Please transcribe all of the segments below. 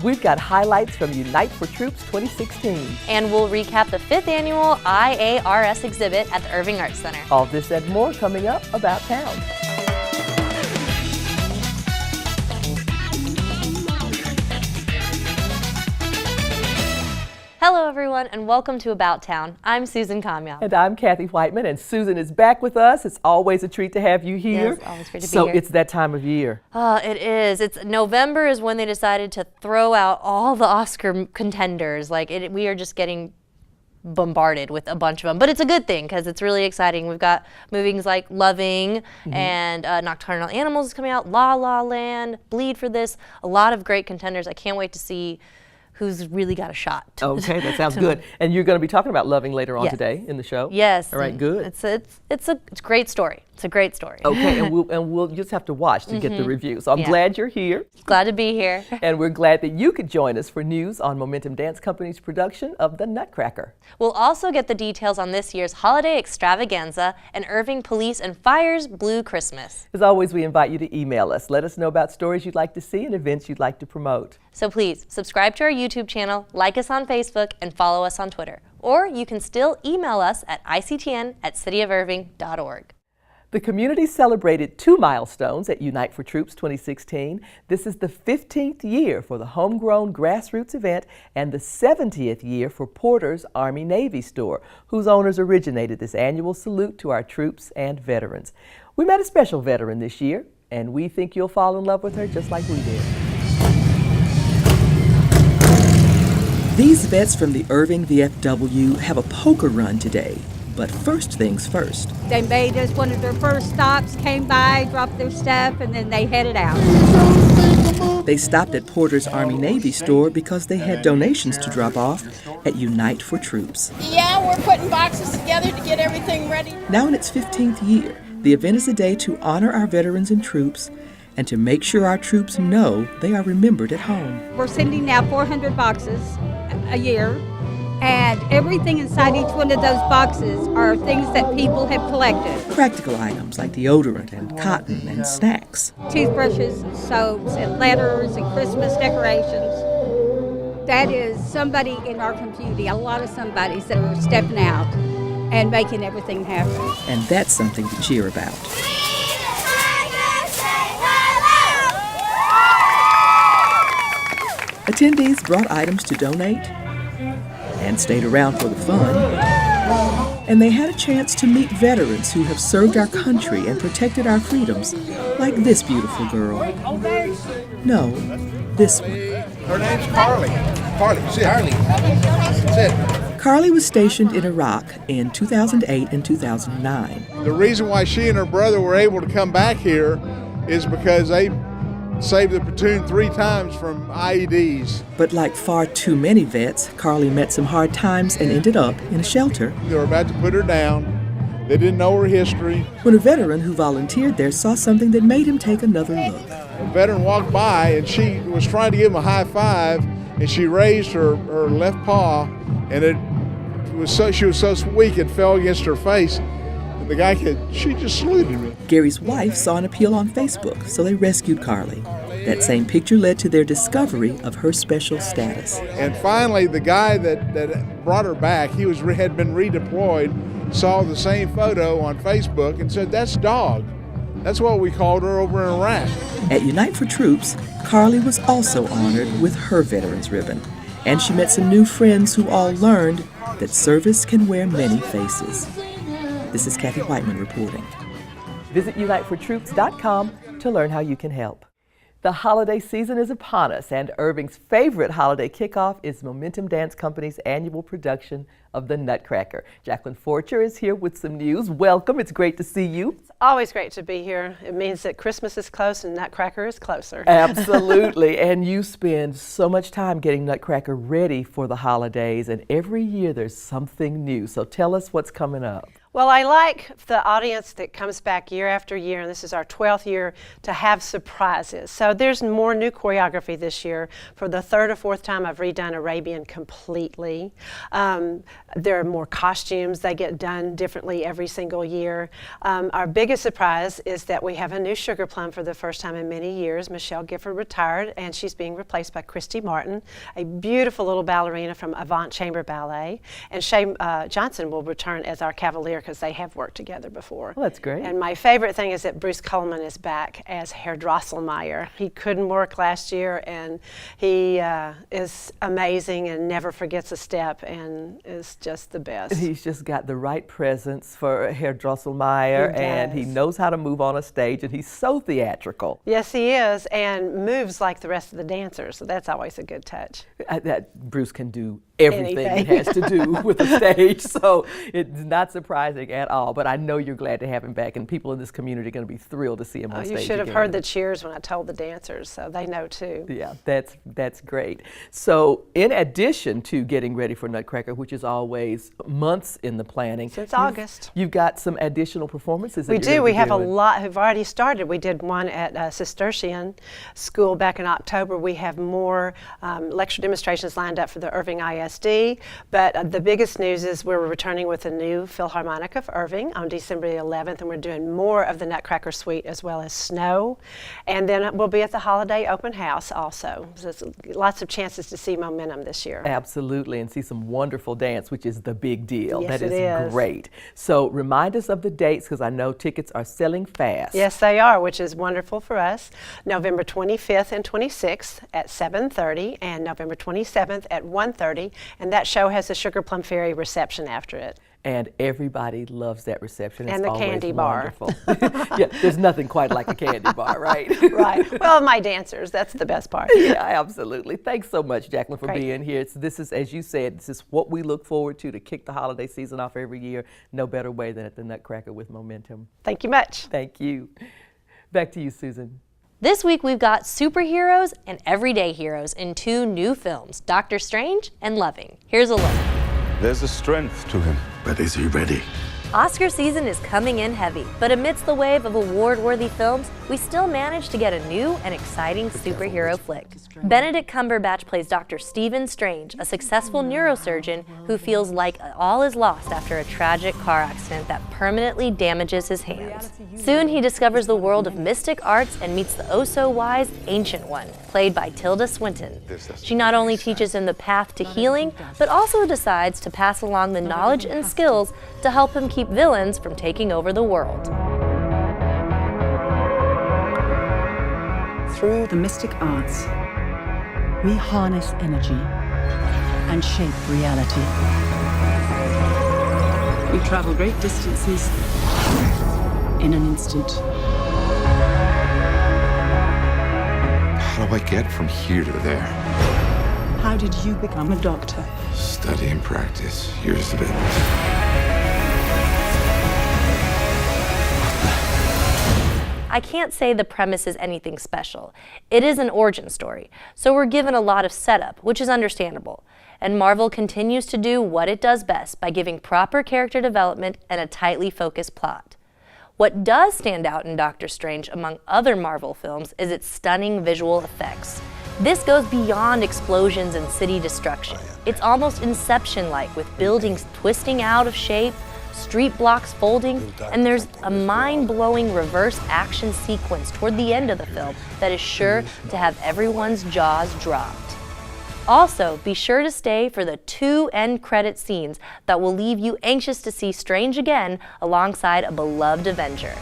We've got highlights from Unite for Troops 2016. And we'll recap the 5th annual IARS exhibit at the Irving Arts Center. All this and more coming up About Town. Hello everyone and welcome to About Town. I'm Susan Kamyal. And I'm Kathy Whiteman, and Susan is back with us. It's always a treat to have you here. Yes, always great to be so here. It's that time of year. It is. It's November is when they decided to throw out all the Oscar contenders. We are just getting bombarded with a bunch of them, but it's a good thing because it's really exciting. We've got movies like Loving and Nocturnal Animals is coming out, La La Land, Bleed for This, a lot of great contenders. I can't wait to see who's really got a shot. Okay, that sounds good. And you're going to be talking about Loving later on today in the show? Yes. All right, good. It's a great story. It's a great story. Okay, and we'll just have to watch to get the review. So I'm glad you're here. Glad to be here. And we're glad that you could join us for news on Momentum Dance Company's production of The Nutcracker. We'll also get the details on this year's holiday extravaganza and Irving Police and Fire's Blue Christmas. As always, we invite you to email us. Let us know about stories you'd like to see and events you'd like to promote. So please subscribe to our YouTube channel, like us on Facebook, and follow us on Twitter. Or you can still email us at ictn@cityofirving.org. The community celebrated 2 milestones at Unite for Troops 2016. This is the 15th year for the homegrown grassroots event and the 70th year for Porter's Army-Navy store, whose owners originated this annual salute to our troops and veterans. We met a special veteran this year, and we think you'll fall in love with her just like we did. These vets from the Irving VFW have a poker run today. But first things first. They made us one of their first stops, came by, dropped their stuff, and then they headed out. They stopped at Porter's Army-Navy store because they had donations to drop off at Unite for Troops. Yeah, we're putting boxes together to get everything ready. Now in its 15th year, the event is a day to honor our veterans and troops and to make sure our troops know they are remembered at home. We're sending out 400 boxes a year. And everything inside each one of those boxes are things that people have collected. Practical items like deodorant and cotton and snacks. Toothbrushes, and soaps, and letters, and Christmas decorations. That is somebody in our community, a lot of somebodies that are stepping out and making everything happen. And that's something to cheer about. Attendees brought items to donate and stayed around for the fun. And they had a chance to meet veterans who have served our country and protected our freedoms, like this beautiful girl. No, this one. Her name's Carly. See Harley. That's it. Carly was stationed in Iraq in 2008 and 2009. The reason why she and her brother were able to come back here is because they saved the platoon 3 times from IEDs. But like far too many vets, Carly met some hard times and ended up in a shelter. They were about to put her down. They didn't know her history. When a veteran who volunteered there saw something that made him take another look. A veteran walked by and she was trying to give him a high five, and she raised her left paw, and she was so weak it fell against her face. The guy she just saluted me. Gary's wife saw an appeal on Facebook, so they rescued Carly. That same picture led to their discovery of her special status. And finally, the guy that brought her back, had been redeployed, saw the same photo on Facebook and said, "That's Dog." That's what we called her over in Iraq. At Unite for Troops, Carly was also honored with her veterans ribbon. And she met some new friends who all learned that service can wear many faces. This is Kathy Whiteman reporting. Visit unitefortroops.com to learn how you can help. The holiday season is upon us, and Irving's favorite holiday kickoff is Momentum Dance Company's annual production of The Nutcracker. Jacqueline Forcher is here with some news. Welcome. It's great to see you. It's always great to be here. It means that Christmas is close and Nutcracker is closer. Absolutely. And you spend so much time getting Nutcracker ready for the holidays, and every year there's something new. So tell us what's coming up. Well, I like the audience that comes back year after year, and this is our 12th year, to have surprises. So there's more new choreography this year. For the third or fourth time, I've redone Arabian completely. There are more costumes. They get done differently every single year. Our biggest surprise is that we have a new Sugar Plum for the first time in many years. Michelle Gifford retired, and she's being replaced by Christy Martin, a beautiful little ballerina from Avant Chamber Ballet. And Shay Johnson will return as our Cavalier because they have worked together before. Well, that's great. And my favorite thing is that Bruce Coleman is back as Herr Drosselmeyer. He couldn't work last year, and he is amazing and never forgets a step and is just the best. He's just got the right presence for Herr Drosselmeyer, and he knows how to move on a stage, and he's so theatrical. Yes, he is, and moves like the rest of the dancers, so that's always a good touch. That Bruce can do everything Anything. it has to do with the stage, so it's not surprising at all. But I know you're glad to have him back, and people in this community are going to be thrilled to see him on stage You should have again. heard the cheers when I told the dancers, so they know too. Yeah, that's great. So in addition to getting ready for Nutcracker, which is always months in the planning. Since August. You've got some additional performances that We you're do. gonna We be have a doing. lot who've already started. We did one at Cistercian School back in October. We have more lecture demonstrations lined up for the Irving ISD. But the biggest news is we're returning with a new Philharmonic of Irving on December the 11th, and we're doing more of the Nutcracker Suite as well as Snow. And then we'll be at the Holiday Open House also. So there's lots of chances to see momentum this year. Absolutely, and see some wonderful dance, which is the big deal. Yes, That it is is. great. So remind us of the dates, because I know tickets are selling fast. Yes, they are, which is wonderful for us. November 25th and 26th at 7:30, and November 27th at 1:30, and that show has a Sugar Plum Fairy reception after it. And everybody loves that reception. And it's the always candy bar. wonderful. Yeah, there's nothing quite like a candy bar, right? Right. Well, my dancers, that's the best part. Yeah, absolutely. Thanks so much, Jacqueline, for Great. being here. This is, as you said, this is what we look forward to kick the holiday season off every year. No better way than at the Nutcracker with momentum. Thank you much. Thank you. Back to you, Susan. This week we've got superheroes and everyday heroes in two new films, Doctor Strange and Loving. Here's a look. There's a strength to him. But is he ready? Oscar season is coming in heavy, but amidst the wave of award-worthy films, we still managed to get a new and exciting superhero flick. Benedict Cumberbatch plays Dr. Stephen Strange, a successful neurosurgeon who feels like all is lost after a tragic car accident that permanently damages his hands. Soon he discovers the world of mystic arts and meets the oh-so-wise Ancient One, played by Tilda Swinton. She not only teaches him the path to healing, but also decides to pass along the knowledge and skills to help him keep villains from taking over the world. Through the mystic arts, we harness energy and shape reality. We travel great distances in an instant. How do I get from here to there? How did you become a doctor? Study and practice, years of it. I can't say the premise is anything special. It is an origin story, so we're given a lot of setup, which is understandable. And Marvel continues to do what it does best by giving proper character development and a tightly focused plot. What does stand out in Doctor Strange among other Marvel films is its stunning visual effects. This goes beyond explosions and city destruction. It's almost Inception-like, with buildings twisting out of shape, street blocks folding, and there's a mind-blowing reverse action sequence toward the end of the film that is sure to have everyone's jaws dropped. Also, be sure to stay for the 2 end credit scenes that will leave you anxious to see Strange again alongside a beloved Avenger.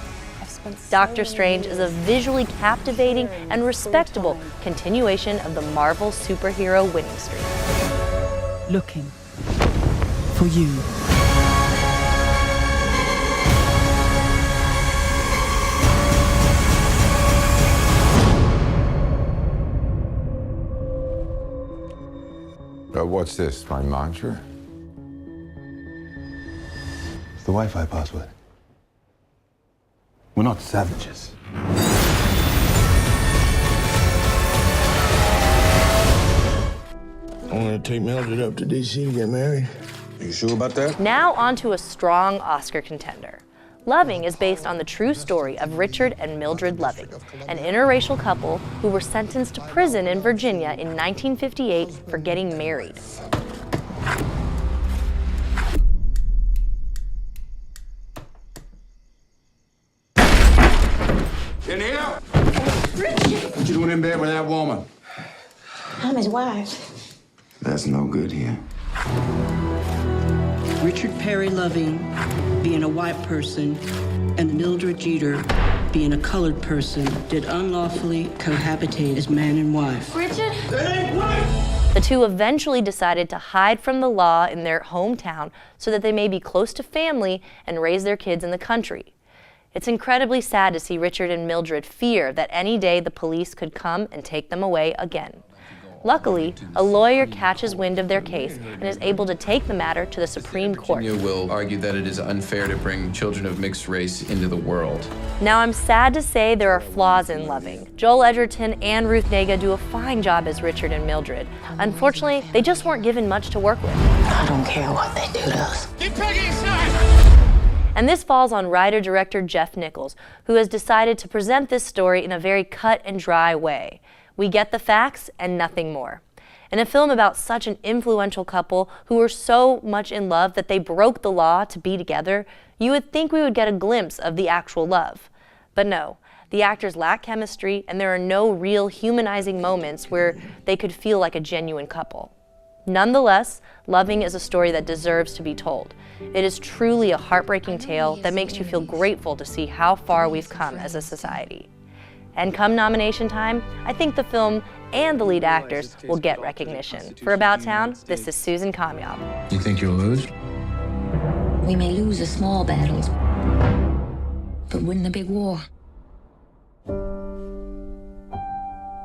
Doctor Strange is a visually captivating and respectable continuation of the Marvel superhero winning streak. Looking for you. What's this, my mantra? It's the Wi-Fi password. We're not savages. I'm gonna take Mildred up to DC and get married. You sure about that? Now on to a strong Oscar contender. Loving is based on the true story of Richard and Mildred Loving, an interracial couple who were sentenced to prison in Virginia in 1958 for getting married. In here? Richard! What you doing in bed with that woman? I'm his wife. That's no good here. Richard Perry Loving being a white person and Mildred Jeter being a colored person did unlawfully cohabitate as man and wife. Richard? That ain't right! The two eventually decided to hide from the law in their hometown so that they may be close to family and raise their kids in the country. It's incredibly sad to see Richard and Mildred fear that any day the police could come and take them away again. Luckily, a lawyer catches wind of their case and is able to take the matter to the Supreme Court. Virginia will argue that it is unfair to bring children of mixed race into the world. Now, I'm sad to say there are flaws in Loving. Joel Edgerton and Ruth Negga do a fine job as Richard and Mildred. Unfortunately, they just weren't given much to work with. I don't care what they do to us. Get Peggy inside! And this falls on writer-director Jeff Nichols, who has decided to present this story in a very cut and dry way. We get the facts and nothing more. In a film about such an influential couple who were so much in love that they broke the law to be together, you would think we would get a glimpse of the actual love. But no, the actors lack chemistry and there are no real humanizing moments where they could feel like a genuine couple. Nonetheless, Loving is a story that deserves to be told. It is truly a heartbreaking tale that makes you feel grateful to see how far we've come as a society. And come nomination time, I think the film and the lead actors will get recognition. For About Town, this is Susan Kamyab. You think you'll lose? We may lose the small battles, but win the big war.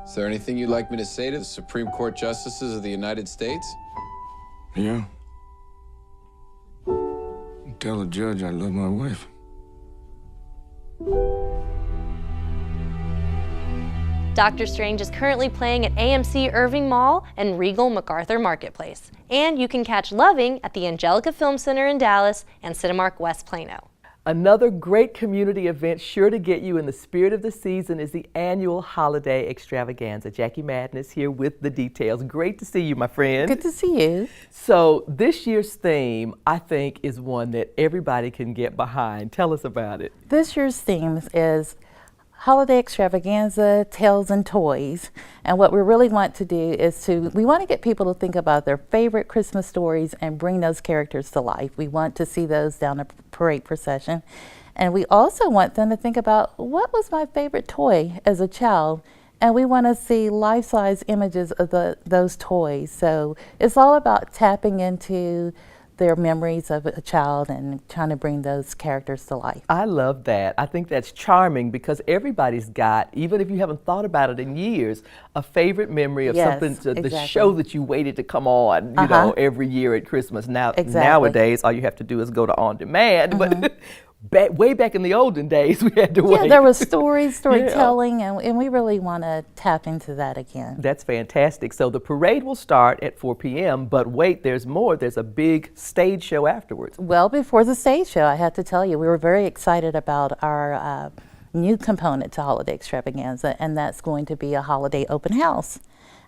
Is there anything you'd like me to say to the Supreme Court Justices of the United States? Yeah. Tell the judge I love my wife. Doctor Strange is currently playing at AMC Irving Mall and Regal MacArthur Marketplace. And you can catch Loving at the Angelica Film Center in Dallas and Cinemark West Plano. Another great community event sure to get you in the spirit of the season is the annual holiday extravaganza. Jackie Madden is here with the details. Great to see you, my friend. Good to see you. So this year's theme, I think, is one that everybody can get behind. Tell us about it. This year's theme is Holiday Extravaganza, Tales and Toys. And what we really want to do is we want to get people to think about their favorite Christmas stories and bring those characters to life. We want to see those down a parade procession. And we also want them to think about, what was my favorite toy as a child? And we want to see life-size images of those toys. So it's all about tapping into their memories of a child and trying to bring those characters to life. I love that. I think that's charming because everybody's got, even if you haven't thought about it in years, a favorite memory of something, the show that you waited to come on, you know, every year at Christmas. Now, nowadays, all you have to do is go to on demand. But way back in the olden days, we had to wait. Yeah, there was storytelling, and we really want to tap into that again. That's fantastic. So the parade will start at 4 p.m., but wait, there's more. There's a big stage show afterwards. Well, before the stage show, I have to tell you, we were very excited about our new component to Holiday Extravaganza, and that's going to be a holiday open house.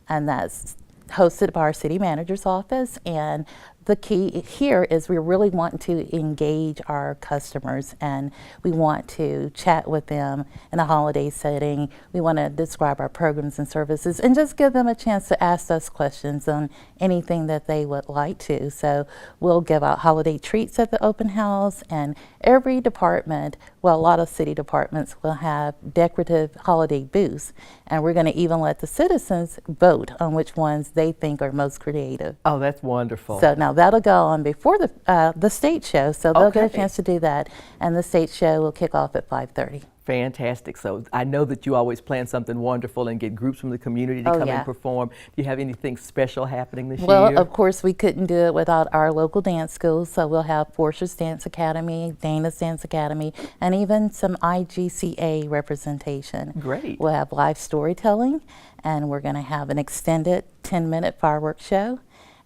And that's hosted by our city manager's office, and the key here is we really want to engage our customers, and we want to chat with them in a holiday setting. We want to describe our programs and services and just give them a chance to ask us questions on anything that they would like to. So we'll give out holiday treats at the open house, and every department, well, a lot of city departments will have decorative holiday booths, and we're going to even let the citizens vote on which ones they think are most creative. Oh, that's wonderful. So now that'll go on before the stage show, so they'll get a chance to do that, and the stage show will kick off at 5:30. Fantastic. So I know that you always plan something wonderful and get groups from the community to come and perform. Do you have anything special happening this year? Well, of course, we couldn't do it without our local dance schools, so we'll have Portia's Dance Academy, Dana's Dance Academy, and even some IGCA representation. Great. We'll have live storytelling, and we're going to have an extended 10-minute fireworks show.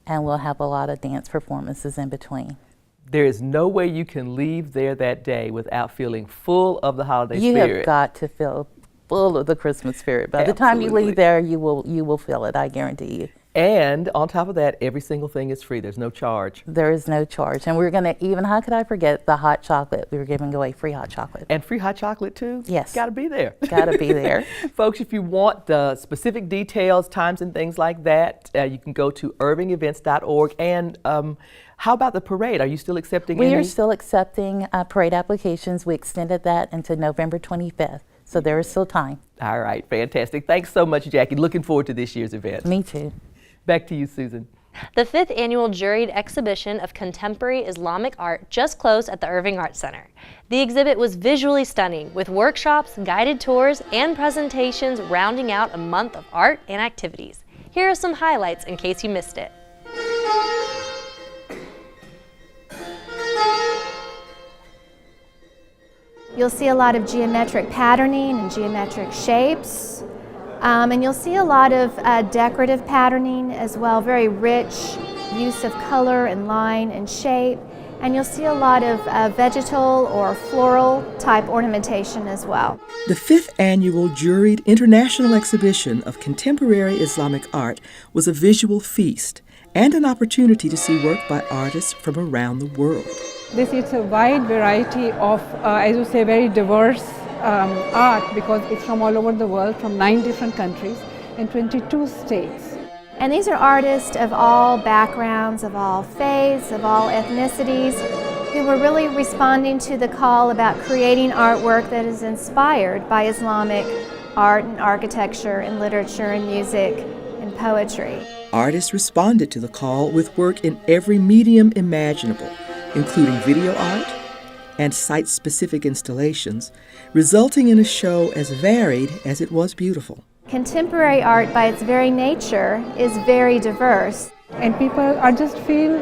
and we'll have a lot of dance performances in between. There is no way you can leave there that day without feeling full of the holiday You spirit. have got to feel full of the Christmas spirit. By the time you leave there, you will feel it, I guarantee you. And on top of that, every single thing is free. There's no charge. There is no charge. And we're going to even, how could I forget the hot chocolate? We were giving away free hot chocolate. And free hot chocolate too? Yes. Got to be there. Got to be there. Folks, if you want the specific details, times and things like that, you can go to irvingevents.org. And how about the parade? Are you still accepting any? We are still accepting parade applications. We extended that into November 25th. So there is still time. All right, fantastic. Thanks so much, Jackie. Looking forward to this year's event. Me too. Back to you, Susan. The 5th annual juried exhibition of contemporary Islamic art just closed at the Irving Art Center. The exhibit was visually stunning, with workshops, guided tours, and presentations rounding out a month of art and activities. Here are some highlights in case you missed it. You'll see a lot of geometric patterning and geometric shapes. And you'll see a lot of decorative patterning as well, very rich use of color and line and shape. And you'll see a lot of vegetal or floral type ornamentation as well. The 5th annual juried international exhibition of contemporary Islamic art was a visual feast and an opportunity to see work by artists from around the world. This is a wide variety of, as you say, very diverse art, because it's from all over the world, from 9 different countries and 22 states. And these are artists of all backgrounds, of all faiths, of all ethnicities, who were really responding to the call about creating artwork that is inspired by Islamic art and architecture and literature and music and poetry. Artists responded to the call with work in every medium imaginable, including video art and site-specific installations, resulting in a show as varied as it was beautiful. Contemporary art, by its very nature, is very diverse. And people are just feel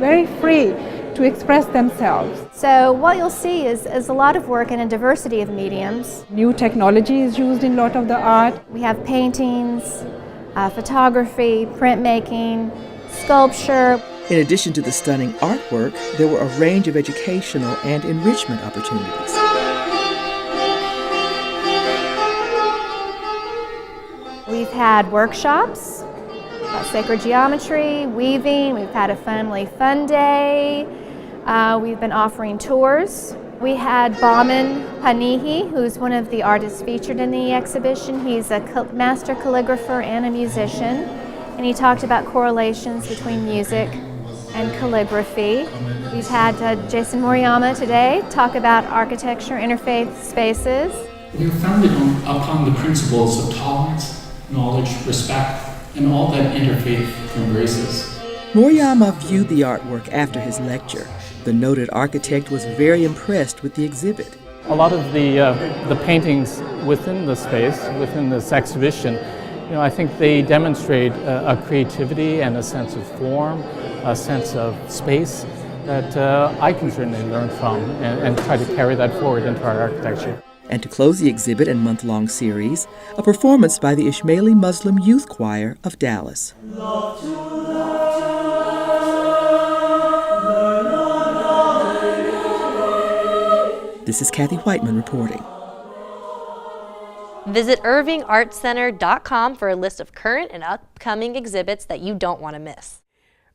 very free to express themselves. So what you'll see is a lot of work in a diversity of mediums. New technology is used in a lot of the art. We have paintings, photography, printmaking, sculpture. In addition to the stunning artwork, there were a range of educational and enrichment opportunities. We've had workshops about sacred geometry, weaving. We've had a family fun day. We've been offering tours. We had Bauman Panihi, who's one of the artists featured in the exhibition. He's a master calligrapher and a musician, and he talked about correlations between music and calligraphy. We've had Jason Moriyama today talk about architecture, interfaith spaces. We are founded upon the principles of tolerance, knowledge, respect, and all that interfaith embraces. Moriyama viewed the artwork after his lecture. The noted architect was very impressed with the exhibit. A lot of the paintings within the space, within this exhibition, I think they demonstrate a creativity and a sense of form, a sense of space that I can certainly learn from and try to carry that forward into our architecture. And to close the exhibit and month-long series, a performance by the Ismaili Muslim Youth Choir of Dallas. This is Kathy Whiteman reporting. Visit irvingartcenter.com for a list of current and upcoming exhibits that you don't want to miss.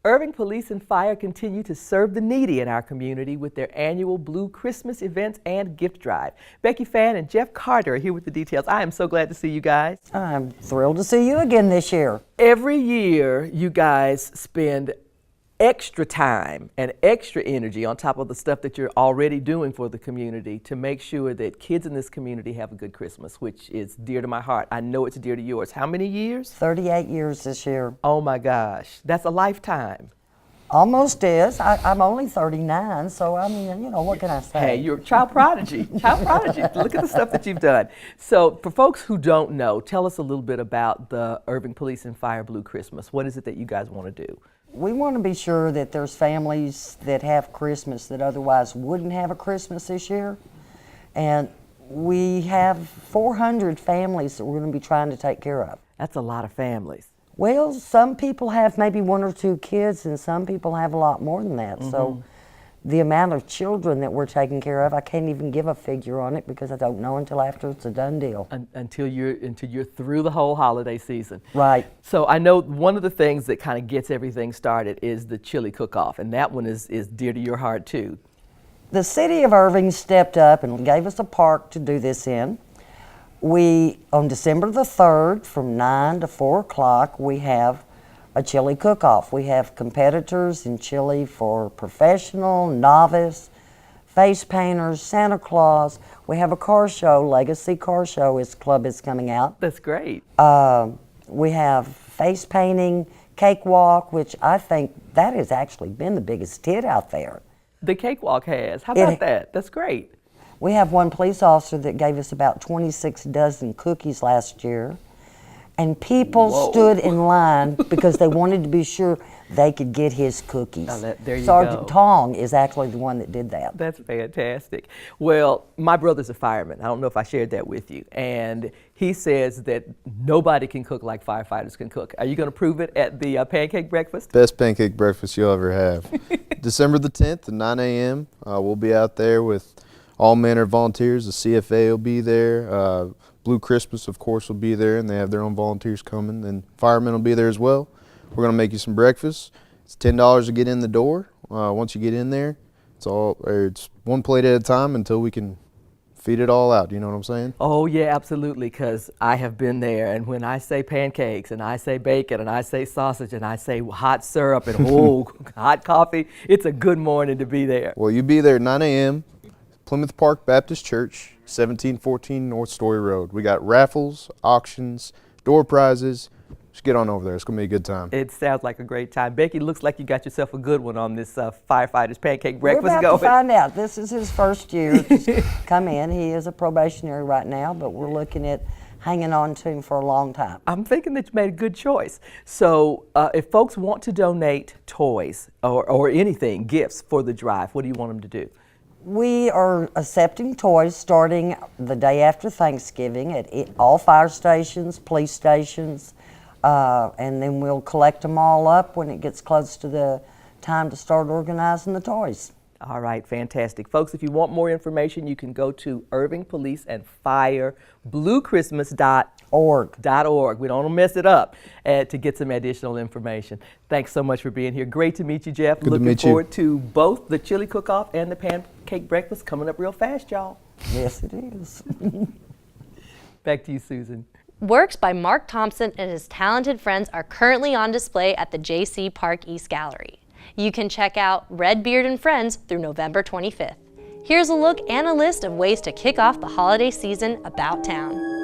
Irving Police and Fire continue to serve the needy in our community with their annual Blue Christmas events and gift drive. Becky Fan and Jeff Carter are here with the details. I am so glad to see you guys. I'm thrilled to see you again this year. Every year, you guys spend extra time and extra energy on top of the stuff that you're already doing for the community to make sure that kids in this community have a good Christmas, which is dear to my heart. I know it's dear to yours. How many years? 38 years this year. Oh my gosh, that's a lifetime. Almost is. I'm only 39, so I mean, what can I say? Hey, you're a child prodigy. Child prodigy. Look at the stuff that you've done. So for folks who don't know, tell us a little bit about the Irving Police and Fire Blue Christmas. What is it that you guys want to do? We want to be sure that there's families that have Christmas that otherwise wouldn't have a Christmas this year. And we have 400 families that we're going to be trying to take care of. That's a lot of families. Well, some people have maybe 1 or 2 kids, and some people have a lot more than that. So the amount of children that we're taking care of, I can't even give a figure on it because I don't know until after it's a done deal. Until you're through the whole holiday season. Right. So I know one of the things that kind of gets everything started is the chili cook-off, and that one is dear to your heart too. The city of Irving stepped up and gave us a park to do this in. On December the 3rd, from 9 to 4 o'clock, we have a chili cook-off. We have competitors in chili for professional, novice, face painters, Santa Claus. We have a car show, Legacy Car Show club is coming out. That's great. We have face painting, cakewalk, which I think that has actually been the biggest hit out there. The cakewalk has. How about that? That's great. We have one police officer that gave us about 26 dozen cookies last year. And people stood in line because they wanted to be sure they could get his cookies. There you Sergeant go. Towne is actually the one that did that. That's fantastic. Well, my brother's a fireman. I don't know if I shared that with you. And he says that nobody can cook like firefighters can cook. Are you going to prove it at the pancake breakfast? Best pancake breakfast you'll ever have. December the 10th at 9 a.m. We'll be out there with all manner of volunteers. The CFA will be there. Blue Christmas, of course, will be there, and they have their own volunteers coming, and firemen will be there as well. We're going to make you some breakfast. It's $10 to get in the door. Once you get in there, it's one plate at a time until we can feed it all out. You know what I'm saying? Oh, yeah, absolutely, because I have been there, and when I say pancakes, and I say bacon, and I say sausage, and I say hot syrup, and hot coffee, it's a good morning to be there. Well, you be there at 9 a.m., Plymouth Park Baptist Church, 1714 North Story Road. We got raffles, auctions, door prizes. Just get on over there. It's going to be a good time. It sounds like a great time. Becky, looks like you got yourself a good one on this Firefighters Pancake Breakfast We're about going. to find out. This is his first year to come in. He is a probationary right now, but we're looking at hanging on to him for a long time. I'm thinking that you made a good choice. So if folks want to donate toys or anything, gifts for the drive, what do you want them to do? We are accepting toys starting the day after Thanksgiving at all fire stations, police stations, and then we'll collect them all up when it gets close to the time to start organizing the toys. All right, fantastic. Folks, if you want more information, you can go to Irving Police and Fire bluechristmas.org. We don't want to mess it up to get some additional information. Thanks so much for being here. Great to meet you, Jeff. Good Looking to meet forward you. to both the chili cook-off and the pancake breakfast coming up real fast, y'all. Yes, it is. Back to you, Susan. Works by Mark Thompson and his talented friends are currently on display at the J.C. Park East Gallery. You can check out Redbeard and Friends through November 25th. Here's a look and a list of ways to kick off the holiday season about town.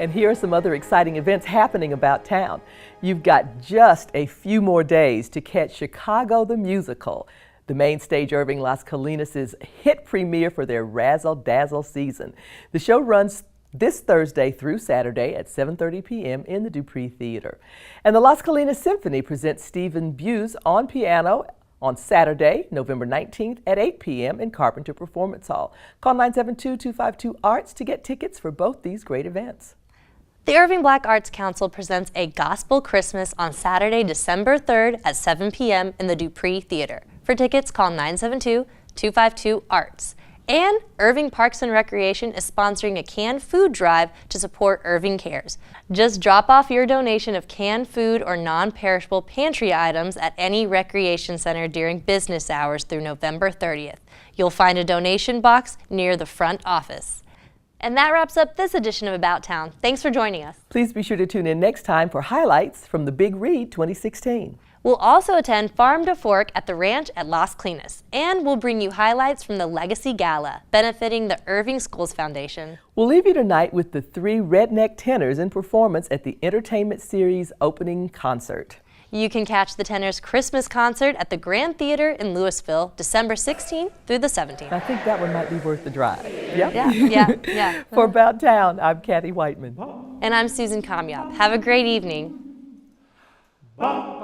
And here are some other exciting events happening about town. You've got just a few more days to catch Chicago the Musical, the main stage Irving Las Colinas' hit premiere for their Razzle Dazzle season. The show runs this Thursday through Saturday at 7:30 p.m. in the Dupree Theater. And the Las Colinas Symphony presents Stephen Buse on piano on Saturday, November 19th at 8 p.m. in Carpenter Performance Hall. Call 972-252-ARTS to get tickets for both these great events. The Irving Black Arts Council presents a Gospel Christmas on Saturday, December 3rd at 7 p.m. in the Dupree Theater. For tickets, call 972-252-ARTS. And Irving Parks and Recreation is sponsoring a canned food drive to support Irving Cares. Just drop off your donation of canned food or non-perishable pantry items at any recreation center during business hours through November 30th. You'll find a donation box near the front office. And that wraps up this edition of About Town. Thanks for joining us. Please be sure to tune in next time for highlights from the Big Read 2016. We'll also attend Farm to Fork at the ranch at Las Colinas, and we'll bring you highlights from the Legacy Gala, benefiting the Irving Schools Foundation. We'll leave you tonight with the 3 redneck tenors in performance at the Entertainment Series opening concert. You can catch the Tenors Christmas concert at the Grand Theater in Louisville, December 16th through the 17th. I think that one might be worth the drive. Yep. Yeah. For About Town, I'm Kathy Whiteman. And I'm Susan Kamyab. Have a great evening. Da